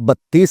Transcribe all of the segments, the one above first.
32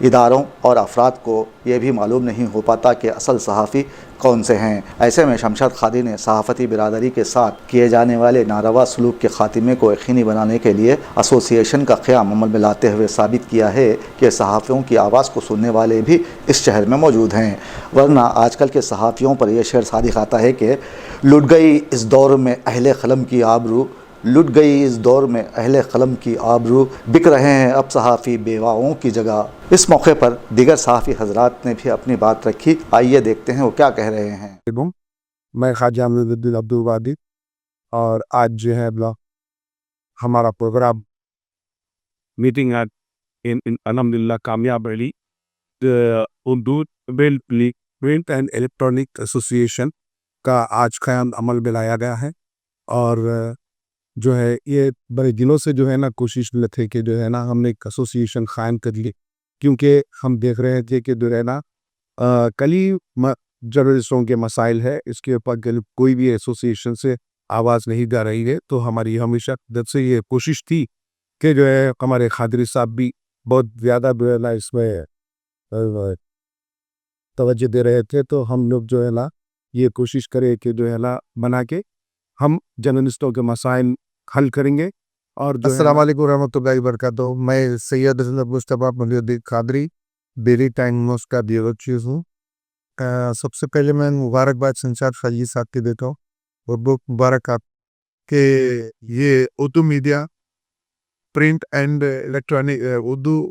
اداروں اور افراد کو یہ بھی معلوم نہیں ہو پاتا کہ اصل صحافی کون سے ہیں۔ ایسے میں شمشاد قادری نے صحافتی برادری کے ساتھ کیے جانے والے ناروا سلوک کے خاتمے کو یقینی بنانے کے لیے ایسوسی ایشن کا قیام عمل میں لاتے ہوئے ثابت کیا ہے کہ صحافیوں کی آواز کو سننے والے بھی اس شہر میں موجود ہیں، ورنہ آج کل کے صحافیوں پر یہ شعر صادق آتا ہے کہ لٹ گئی اس دور میں اہل قلم کی آبرو، لٹ گئی اس دور میں اہل قلم کی آبرو، بک رہے ہیں اب صحافی بیواؤں کی جگہ۔ اس موقع پر دیگر صحافی حضرات نے بھی اپنی بات رکھی، آئیے دیکھتے ہیں وہ کیا کہہ رہے ہیں۔ میں خواجہ امجد الدین عبدالوادی، اور آج جو ہے ہمارا پروگرام میٹنگ آج الحمدللہ کامیاب رہی۔ اردو پرنٹ اینڈ الیکٹرانک ایسوسی ایشن کا آج قیام عمل میں لایا گیا ہے، اور جو ہے یہ بڑے دنوں سے جو ہے نا کوشش میں تھے کہ جو ہے نا ہم نے ایک ایسوسی ایشن قائم کر لی، کیونکہ ہم دیکھ رہے تھے کہ جو ہے نا کلی جرنلسٹوں کے مسائل ہے، اس کے اوپر کوئی بھی ایسوسی ایشن سے آواز نہیں جا رہی ہے۔ تو ہماری ہمیشہ جب سے یہ کوشش تھی کہ جو ہے ہمارے قادری صاحب بھی بہت زیادہ جو ہے نا اس میں توجہ دے رہے تھے، تو ہم لوگ جو ہے نا یہ کوشش کرے کہ جو ہے نا بنا کے ہم جرنلسٹوں کے مسائل حل کریں گے۔ اور السلام علیکم ورحمۃ اللہ وبرکاتہ۔ میں سید مصطفیٰ محی الدین قادری بیری ٹائم نیوز کا بیورو چیف ہوں۔ سب سے پہلے میں مبارکباد شمشاد قادری صاحب کے دیتا ہوں، اور بہت مبارکباد کہ یہ Urdu media print and electronic Urdu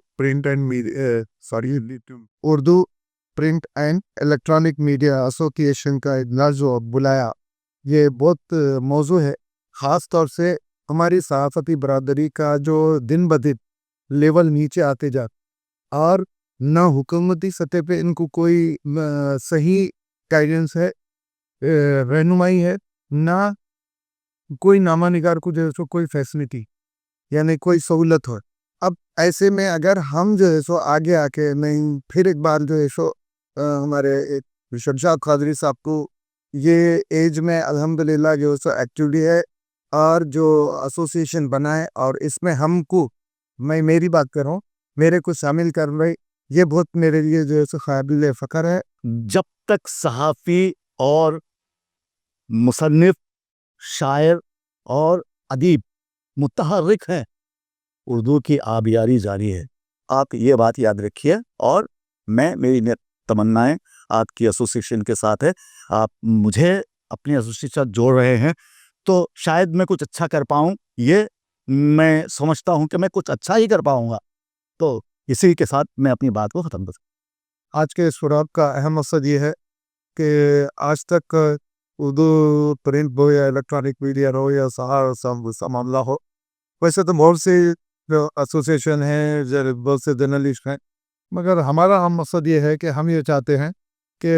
print and electronic media ایسوسی ایشن کا اجلاس جو بلایا، یہ بہت موضوع ہے، خاص طور سے ہماری صحافتی برادری کا جو دن بدن لیول نیچے آتے جاتا، اور نہ حکومتی سطح پہ ان کو کوئی صحیح گائیڈنس ہے، رہنمائی ہے، نہ کوئی نامہ نگار کو جو ہے سو کوئی فیسلٹی یعنی کوئی سہولت ہو۔ اب ایسے میں اگر ہم جو ہے سو آگے آ کے نہیں پھر ایک بار جو ہے سو ہمارے شمشاد قادری صاحب کو یہ ایج میں الحمدللہ جو ہے سو ایکٹیولی ہے، اور جو ایسوسی ایشن بنا ہے، اور اس میں ہم کو میں میری بات کر رہا ہوں، میرے کو شامل کر رہے، یہ بہت میرے لیے جو ہے سو قابل فخر ہے۔ جب تک صحافی اور مصنف، شاعر اور ادیب متحرک ہیں، اردو کی آبیاری جاری ہے۔ آپ یہ بات یاد رکھیے، اور میری تمنائیں آپ کی ایسوسی ایشن کے ساتھ ہے۔ آپ مجھے اپنی ایسوسی ایشن جوڑ رہے ہیں تو شاید میں کچھ اچھا کر پاؤں، یہ میں سمجھتا ہوں کہ میں کچھ اچھا ہی کر پاؤں گا۔ تو اسی کے ساتھ میں اپنی بات کو ختم کرتا ہوں۔ آج کے اس پروگرام کا اہم مقصد یہ ہے کہ آج تک اردو پرنٹ ہو یا الیکٹرانک میڈیا ہو یا سا معاملہ ہو، ویسے تو بہت سے ایسوسی ایشن ہیں، بہت سے جرنلسٹ ہیں، مگر ہمارا ہم مقصد یہ ہے کہ ہم یہ چاہتے ہیں کہ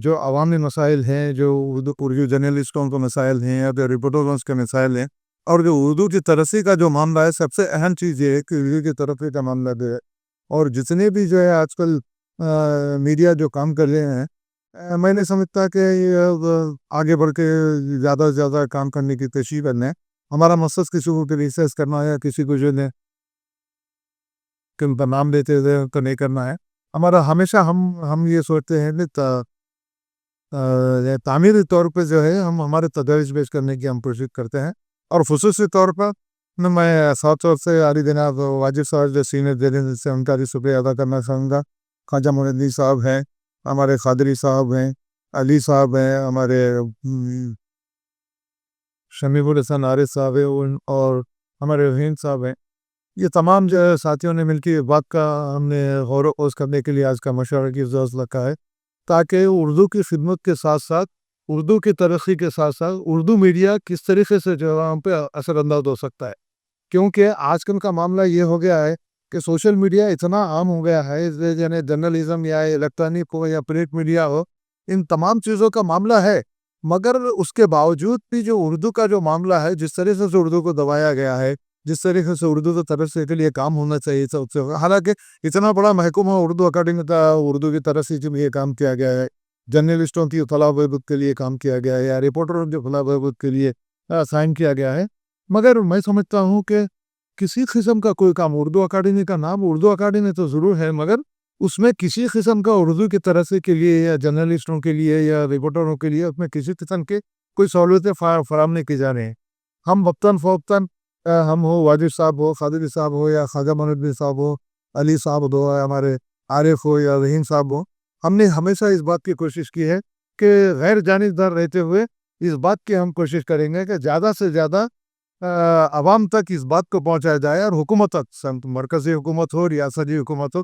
جو عوامی مسائل ہیں، جو اردو جرنلسٹوں کے مسائل ہیں یا جو رپورٹروں کے مسائل ہیں، اور جو اردو کی ترقی کا جو معاملہ ہے، سب سے اہم چیز یہ ہے کہ اردو کی ترقی کا معاملہ جو ہے، اور جتنے بھی جو ہے آج کل میڈیا جو کام کر رہے ہیں، میں نے سمجھتا کہ آگے بڑھ کے زیادہ سے زیادہ کام کرنے کی کوشش کرنا ہے۔ ہمارا مقصد کسی کو ریسرچ کرنا ہے، کسی کو جو ہے نام دیتے ہوئے تو نہیں کرنا ہے۔ ہمارا ہمیشہ ہم یہ سوچتے ہیں کہ تعمیری طور پہ جو ہے ہم ہمارے تدریس پیش کرنے کی ہم کوشش کرتے ہیں، اور خصوصی طور پر میں ساتھ طور سے علی جناب واجد صاحب جو سینئر جرنل سے ان کا بھی شکریہ ادا کرنا چاہوں گا۔ خواجہ معین الدین صاحب ہیں، ہمارے قادری صاحب ہیں، علی صاحب ہیں، ہمارے شمیع الحسن عارف صاحب ہیں، اور ہمارے رحیم صاحب ہیں۔ یہ تمام جو ساتھیوں نے مل کے بات کا ہم نے غور و خوض کرنے کے لیے آج کا مشورہ کی ضرورت رکھا ہے، تاکہ اردو کی خدمت کے ساتھ ساتھ، اردو کی ترقی کے ساتھ ساتھ، اردو میڈیا کس طریقے سے جو ہے ہم پہ اثر انداز ہو سکتا ہے۔ کیونکہ آج کل کا معاملہ یہ ہو گیا ہے کہ سوشل میڈیا اتنا عام ہو گیا ہے، یعنی جرنلزم یا الیکٹرانک ہو یا پرنٹ میڈیا ہو، ان تمام چیزوں کا معاملہ ہے، مگر اس کے باوجود بھی جو اردو کا جو معاملہ ہے، جس طریقے سے اردو کو دبایا گیا ہے، جس طریقے سے اردو کی ترقی کے لیے کام ہونا چاہیے سب سے، حالانکہ اتنا بڑا محکمہ اردو اکیڈمی کا اردو کی ترقی کے لیے کام کیا گیا ہے، جرنلسٹوں کی فلاح و بہبود کے لیے کام کیا گیا ہے، یا رپورٹروں کی فلاح و بہبود کے لیے سائن کیا گیا ہے، مگر میں سمجھتا ہوں کہ کسی قسم کا کوئی کام، اردو اکیڈمی کا نام اردو اکیڈمی تو ضرور ہے، مگر اس میں کسی قسم کا اردو کی طرح سے کے لیے یا جرنلسٹوں کے لیے یا رپورٹروں کے لیے اس میں کسی قسم کے کوئی سہولتیں فراہم نہیں کی جا رہی ہیں. ہم وقتاً فوقتاً ہم ہو واجد صاحب ہو، قادری صاحب ہو یا خواجہ معین صاحب ہو، علی صاحب ہو یا ہمارے عارف ہو یا رحیم صاحب ہو، ہم نے ہمیشہ اس بات کی کوشش کی ہے کہ غیر جانبدار رہتے ہوئے اس بات کی ہم کوشش کریں گے کہ زیادہ سے زیادہ عوام تک اس بات کو پہنچایا جائے، اور حکومت تک، مرکزی حکومت ہو، ریاستی حکومت ہو،